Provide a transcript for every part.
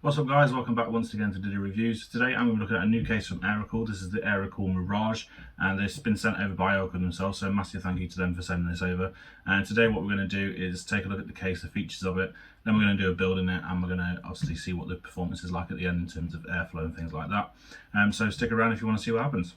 What's up guys, welcome back once again to do the reviews. Today I'm going to be looking at a new case from Aerocool. This is the Aerocool Mirage and it's been sent over by Aerocool themselves, so massive thank you to them for sending this over. And today what we're going to do is take a look at the case, the features of it, then we're going to do a build in it and we're going to obviously see what the performance is like at the end in terms of airflow and things like that. So stick around if you want to see what happens.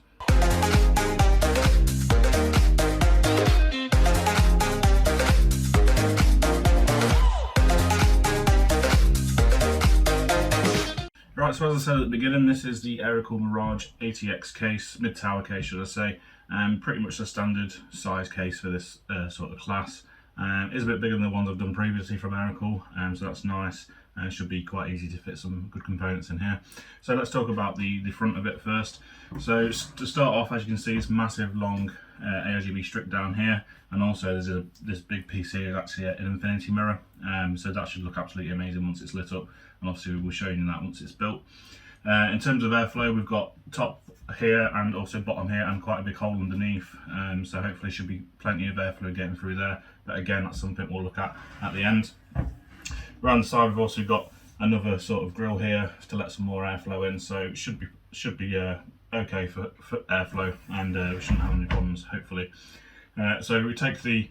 Right, so as I said at the beginning, this is the Aerocool Mirage ATX case, mid-tower case should I say, pretty much the standard size case for this sort of class. It's a bit bigger than the ones I've done previously from Aerocool, so that's nice. Should be quite easy to fit some good components in here. So let's talk about the front of it first. So to start off, as you can see, it's massive long ARGB Strix down here, and also there's this big PC is actually an infinity mirror, so that should look absolutely amazing once it's lit up, and obviously we'll show you that once it's built. In terms of airflow, we've got top here and also bottom here and quite a big hole underneath, so hopefully should be plenty of airflow getting through there, but again that's something we'll look at the end. Around the side we've also got another sort of grill here to let some more airflow in, so it should be okay for airflow, and we shouldn't have any problems hopefully. So we take the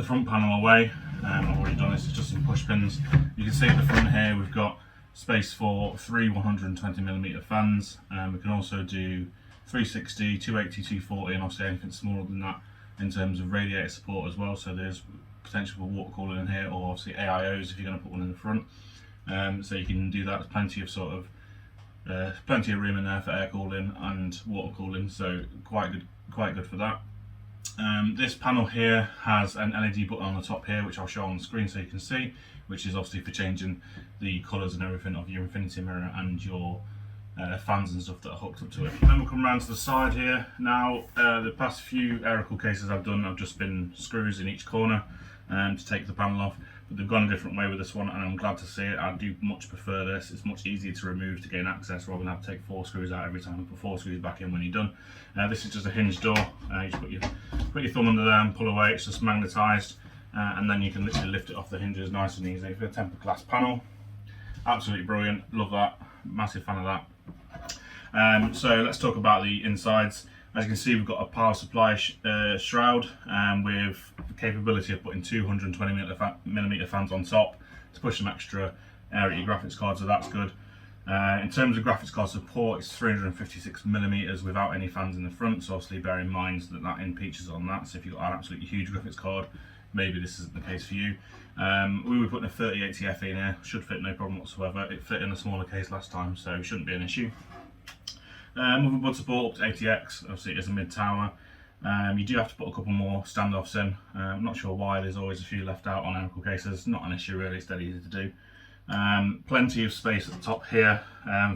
front panel away. I've already done this, it's just some push pins. You can see at the front here we've got space for 3 120mm fans. We can also do 360, 280, 240 and obviously anything smaller than that in terms of radiator support as well, so there's potential for water cooling in here, or obviously AIOs if you're going to put one in the front. So you can do that. There's plenty of room in there for air cooling and water cooling, so quite good for that. This panel here has an LED button on the top here, which I'll show on the screen so you can see, which is obviously for changing the colours and everything of your infinity mirror and your fans and stuff that are hooked up to it. Then we'll come around to the side here. Now the past few Aerocool cases I've done have just been screws in each corner to take the panel off, but they've gone a different way with this one and I'm glad to see it. I do much prefer this. It's much easier to remove to gain access rather than have to take 4 screws out every time and put 4 screws back in when you're done. This is just a hinge door. You just put your thumb under there and pull away. It's just magnetised, and then you can literally lift it off the hinges nice and easy. For a tempered glass panel, absolutely brilliant, love that, massive fan of that. So let's talk about the insides. As you can see, we've got a power supply shroud with the capability of putting 220mm fans on top to push some extra air at your graphics card, so that's good. In terms of graphics card support, it's 356mm without any fans in the front, so obviously bear in mind that impeaches on that, so if you've got an absolutely huge graphics card, maybe this isn't the case for you. We were putting a 3080 FE in here, should fit no problem whatsoever. It fit in a smaller case last time, so it shouldn't be an issue. Motherboard support up to ATX, obviously it is a mid-tower. You do have to put a couple more standoffs in. I'm not sure why, there's always a few left out on Aerocool cases, not an issue really, it's dead easy to do. Plenty of space at the top here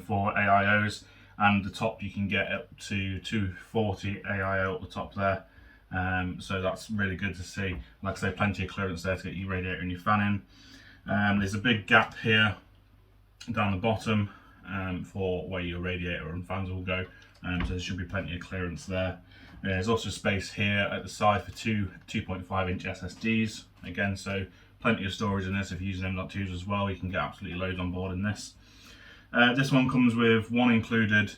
for AIOs, and the top you can get up to 240 AIO at the top there, so that's really good to see. Like I say, plenty of clearance there to get your radiator and your fan in. There's a big gap here down the bottom for where your radiator and fans will go, so there should be plenty of clearance there. There's also space here at the side for 2.5 inch SSDs again, so plenty of storage in this. If you're using M.2s as well, you can get absolutely loads on board in this. This one comes with one included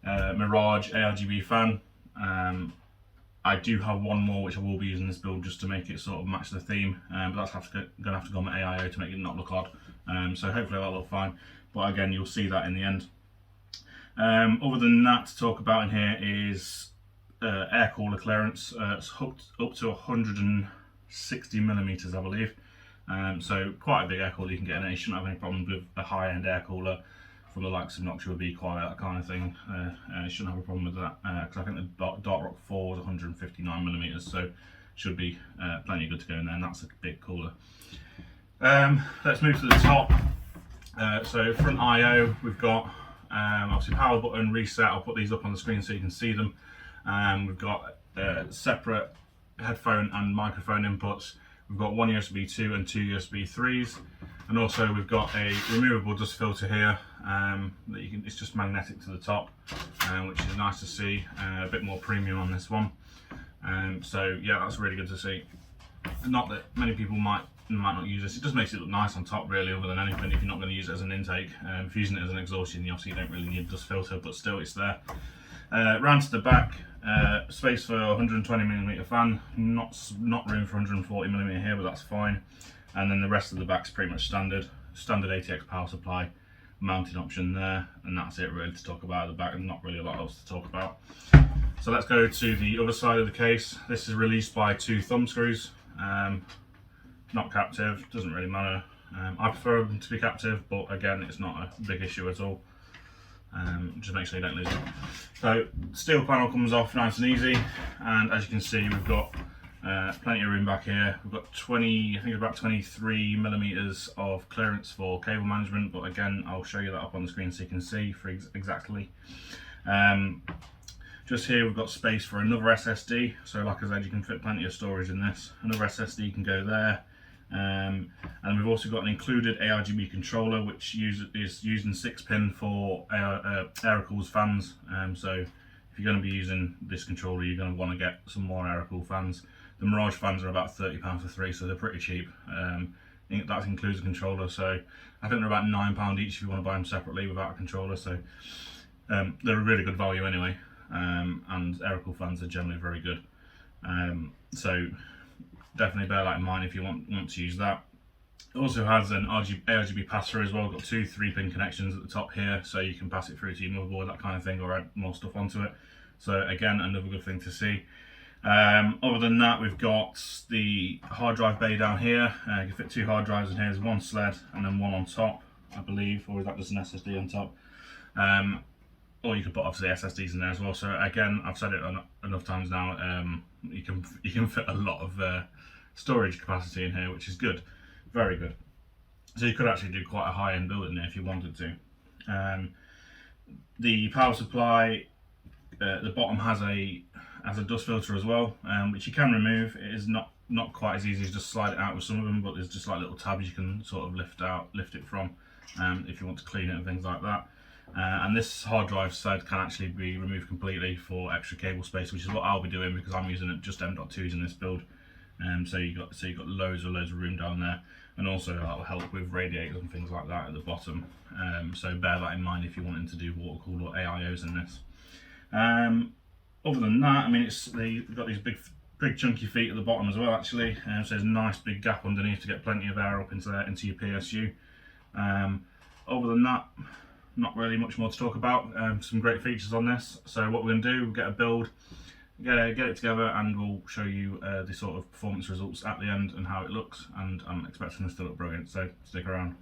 Mirage ARGB fan. I do have one more which I will be using this build just to make it sort of match the theme, but that's going to have to go on my AIO to make it not look odd, so hopefully that'll look fine, but again you'll see that in the end. Other than that, to talk about in here is air cooler clearance. It's hooked up to 160mm I believe, so quite a big air cooler you can get in it. You shouldn't have any problems with a high-end air cooler from the likes of Noctua, Be Quiet, that kind of thing. You shouldn't have a problem with that, because I think the Dark Rock 4 is 159mm, so should be plenty good to go in there, and that's a big cooler. Let's move to the top. So front I/O, we've got obviously power button, reset. I'll put these up on the screen so you can see them. We've got separate headphone and microphone inputs. We've got one USB 2 and 2 USB 3s, and also we've got a removable dust filter here that you can. It's just magnetic to the top, which is nice to see. A bit more premium on this one, so yeah, that's really good to see. Not that many people might might not use this. It just makes it look nice on top really, other than anything, if you're not going to use it as an intake. If you're using it as an exhaust, you obviously don't really need a dust filter, but still it's there. Round to the back, space for 120mm fan, not room for 140mm here, but that's fine. And then the rest of the back's pretty much standard ATX power supply, mounting option there, and that's it really to talk about at the back, and not really a lot else to talk about. So let's go to the other side of the case. This is released by 2 thumb screws, not captive, doesn't really matter. I prefer them to be captive, but again, it's not a big issue at all. Just make sure you don't lose it. So steel panel comes off nice and easy, and as you can see, we've got plenty of room back here. We've got I think it's about 23mm of clearance for cable management, but again, I'll show you that up on the screen so you can see for exactly. Just here we've got space for another SSD, so like I said, you can fit plenty of storage in this. Another SSD can go there. And we've also got an included ARGB controller, which is using 6-pin for Aerocool's fans. So if you're going to be using this controller, you're going to want to get some more Aerocool fans. The Mirage fans are about £30 for 3, so they're pretty cheap. That includes a controller, so I think they're about £9 each if you want to buy them separately without a controller. So they're a really good value anyway, and Aerocool fans are generally very good. So definitely bear that in mind if you want to use that. It also has an ARGB pass-through as well. Got 2 3-pin connections at the top here, so you can pass it through to your motherboard, that kind of thing, or add more stuff onto it. So again, another good thing to see. Other than that, we've got the hard drive bay down here. You can fit 2 hard drives in here. There's 1 sled and then 1 on top, I believe, or is that just an SSD on top? Or you could put obviously SSDs in there as well. So again, I've said it enough times now. You can fit a lot of storage capacity in here, which is good, very good. So you could actually do quite a high-end build in there if you wanted to. The power supply, the bottom has a dust filter as well, which you can remove. It is not quite as easy as just slide it out with some of them, but there's just like little tabs you can sort of lift it from if you want to clean it and things like that. And this hard drive side can actually be removed completely for extra cable space, which is what I'll be doing because I'm using it just M.2s in this build. So you've got loads of room down there, and also that'll help with radiators and things like that at the bottom. So bear that in mind if you're wanting to do water cooled or AIOs in this. Other than that, I mean, they've got these big chunky feet at the bottom as well actually. So there's a nice big gap underneath to get plenty of air up into your PSU. Other than that, not really much more to talk about. Some great features on this. So what we're going to do, we'll get a build, get it together, and we'll show you the sort of performance results at the end and how it looks, and I'm expecting this to look brilliant, so stick around.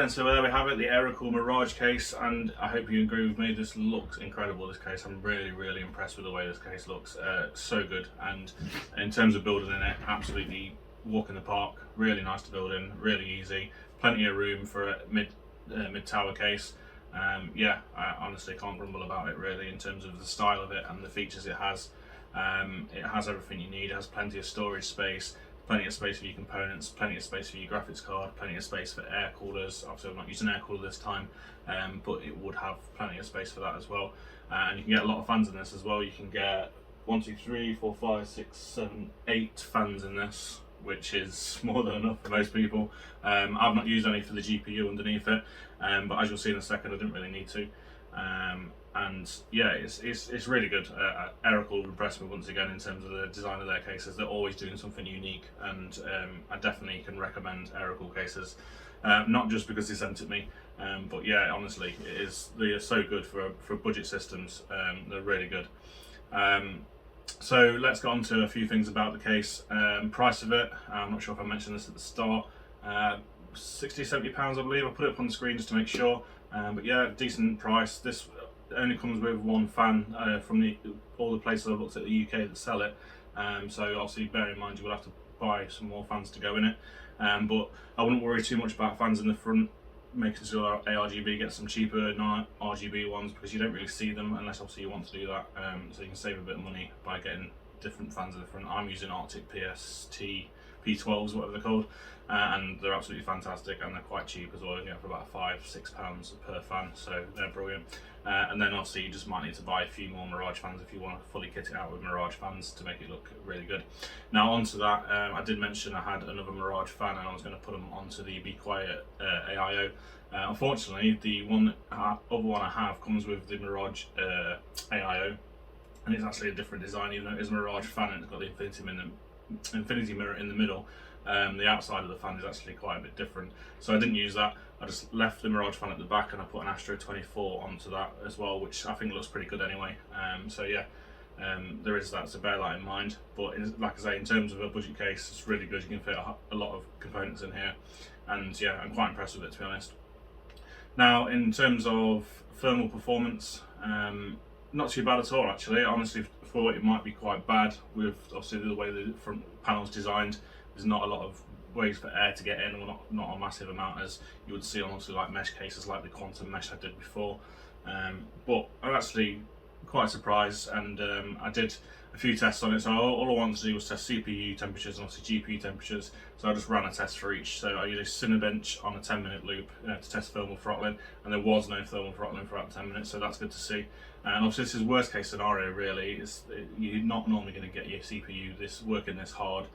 then, so there we have it, the Aerocool Mirage case, and I hope you agree with me, this looks incredible, this case. I'm really impressed with the way this case looks. So good, and in terms of building in it, absolutely walk in the park, really nice to build in, really easy, plenty of room for a mid-tower case. Yeah, I honestly can't grumble about it really in terms of the style of it and the features it has. It has everything you need, it has plenty of storage space, plenty of space for your components, plenty of space for your graphics card, plenty of space for air coolers. Obviously I'm not using air cooler this time, but it would have plenty of space for that as well. And you can get a lot of fans in this as well. You can get 1, 2, 3, 4, 5, 6, 7, 8 fans in this, which is more than enough for most people. I've not used any for the GPU underneath it, but as you'll see in a second, I didn't really need to. And yeah, it's really good. Aerocool impressed me once again in terms of the design of their cases. They're always doing something unique, and I definitely can recommend Aerocool cases. Not just because they sent it me, but yeah, honestly, they are so good for budget systems. They're really good. So let's get on to a few things about the case. Price of it, I'm not sure if I mentioned this at the start, £60–70 I believe. I'll put it up on the screen just to make sure, but yeah, decent price. This only comes with one fan from all the places I've looked at the UK that sell it, so obviously bear in mind you will have to buy some more fans to go in it, but I wouldn't worry too much about fans in the front, making sure ARGB gets some cheaper non-RGB ones, because you don't really see them unless obviously you want to do that, so you can save a bit of money by getting different fans in the front. I'm using Arctic PST P12s, whatever they're called, and they're absolutely fantastic, and they're quite cheap as well. You get for about £5–6 per fan, so they're brilliant. And then obviously you just might need to buy a few more Mirage fans if you want to fully kit it out with Mirage fans to make it look really good. Now onto that, I did mention I had another Mirage fan and I was going to put them onto the Be Quiet AIO. Unfortunately, the other one I have comes with the Mirage AIO, and it's actually a different design. Even though it is a Mirage fan and it's got the infinity mirror in the middle, the outside of the fan is actually quite a bit different, so I didn't use that. I just left the Mirage fan at the back and I put an Astro 24 onto that as well, which I think looks pretty good anyway. So yeah, there is that, so bear that in mind. But like I say, in terms of a budget case, it's really good. You can fit a lot of components in here, and yeah, I'm quite impressed with it, to be honest. Now in terms of thermal performance, not too bad at all actually. I honestly thought it might be quite bad with obviously the way the front panel's designed. There's not a lot of ways for air to get in, or not a massive amount as you would see on obviously like mesh cases like the quantum mesh I did before. But I'm actually quite surprised, and I did a few tests on it. So all I wanted to do was test CPU temperatures and obviously GPU temperatures, so I just ran a test for each. So I used a Cinebench on a 10-minute loop to test thermal throttling, and there was no thermal throttling throughout 10 minutes, so that's good to see. And obviously this is worst case scenario really. You're not normally going to get your CPU working this hard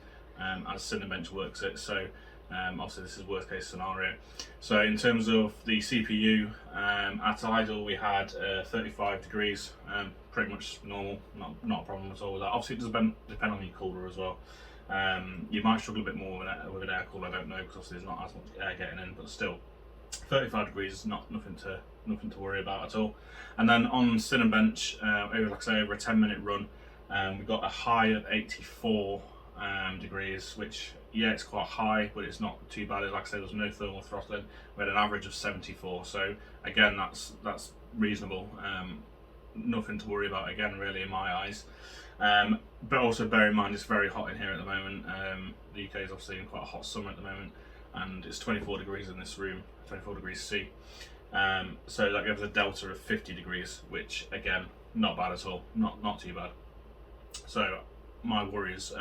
as Cinebench works it, so obviously this is worst case scenario. So in terms of the CPU, at idle we had 35 degrees, pretty much normal, not a problem at all with that. Obviously it does depend on your cooler as well. You might struggle a bit more with an air cooler, I don't know, because obviously there's not as much air getting in, but still 35 degrees is nothing to worry about at all. And then on Cinebench, like I say, over a 10-minute run, we got a high of 84 degrees, which yeah, it's quite high, but it's not too bad. Like I say, there's no thermal throttling. We had an average of 74, so again that's reasonable. Nothing to worry about again really in my eyes. But also bear in mind it's very hot in here at the moment. The UK is obviously in quite a hot summer at the moment, and it's 24 degrees in this room, 24 degrees C. So that gives a delta of 50 degrees, which again, not bad at all, not too bad. So my worries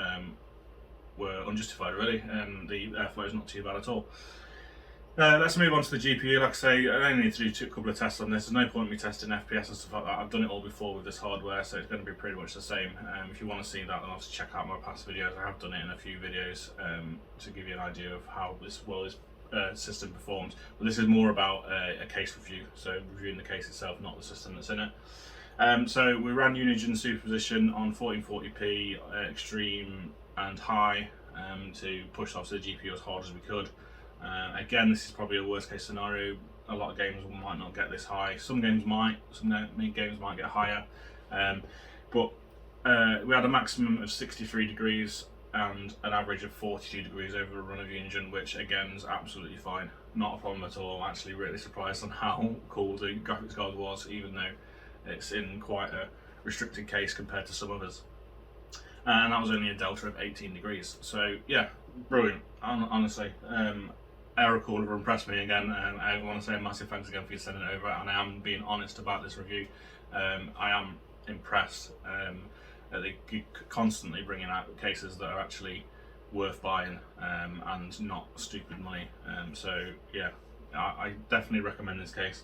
were unjustified really, the airflow is not too bad at all. Let's move on to the GPU. Like I say, I only need to do a couple of tests on this. There's no point in me testing FPS and stuff like that. I've done it all before with this hardware, so it's going to be pretty much the same. If you want to see that, then obviously check out my past videos. I have done it in a few videos to give you an idea of how this system performs. But this is more about a case review, so reviewing the case itself, not the system that's in it. So we ran Unigine superposition on 1440p extreme and high to push obviously the GPU as hard as we could. Again, this is probably a worst case scenario. A lot of games might not get this high. Some games might, games might get higher. But we had a maximum of 63 degrees and an average of 42 degrees over a run of the engine, which again is absolutely fine. Not a problem at all. I'm actually really surprised on how cool the graphics card was, even though it's in quite a restricted case compared to some others. And that was only a delta of 18 degrees. So yeah, brilliant, honestly. Aerocool have impressed me again, and I want to say a massive thanks again for you sending it over, and I am being honest about this review. I am impressed that they keep constantly bringing out cases that are actually worth buying and not stupid money. So yeah, I definitely recommend this case.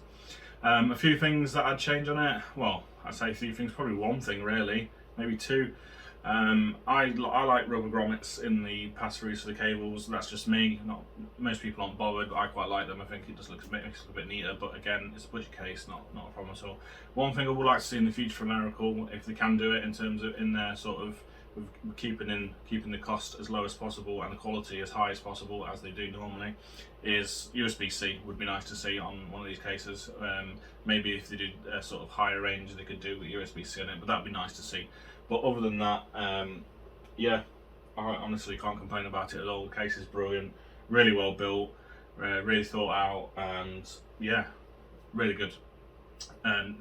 A few things that I'd change on it. Well, I'd say a few things, probably one thing really, maybe two. I like rubber grommets in the pass-throughs for the cables. That's just me. Not most people aren't bothered, but I quite like them. I think it just looks a bit neater. But again, it's a budget case, not a problem at all. One thing I would like to see in the future from Aerocool, if they can do it in terms of in their sort of keeping the cost as low as possible and the quality as high as possible as they do normally, is USB-C. Would be nice to see on one of these cases. Maybe if they do a sort of higher range, they could do with USB-C on it, but that'd be nice to see. But other than that, yeah, I honestly can't complain about it at all. The case is brilliant, really well built, really thought out, and yeah, really good.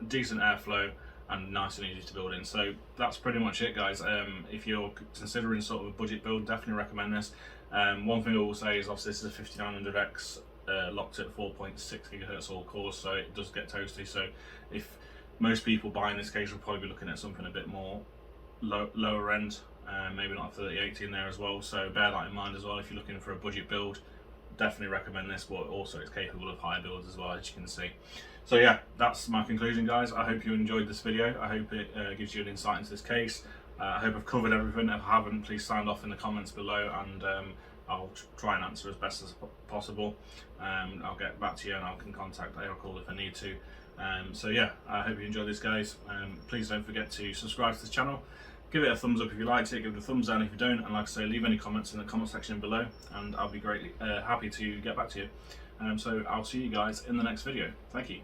Decent airflow and nice and easy to build in. So that's pretty much it, guys. If you're considering sort of a budget build, definitely recommend this. One thing I will say is obviously this is a 5900X locked at 4.6 GHz all cores, so it does get toasty. So if most people buying this case will probably be looking at something a bit more lower end, maybe not 3080 in there as well, so bear that in mind as well if you're looking for a budget build. Definitely recommend this, but also it's capable of high builds as well, as you can see. So yeah, that's my conclusion, guys. I hope you enjoyed this video. I hope it gives you an insight into this case. I hope I've covered everything. If I haven't, please sound off in the comments below, and I'll try and answer as best as possible. I'll get back to you, and I can contact Aerocool if I need to. So yeah, I hope you enjoyed this, guys. Please don't forget to subscribe to this channel. Give it a thumbs up if you liked it, give it a thumbs down if you don't, and like I say, leave any comments in the comment section below, and I'll be greatly happy to get back to you. So I'll see you guys in the next video. Thank you.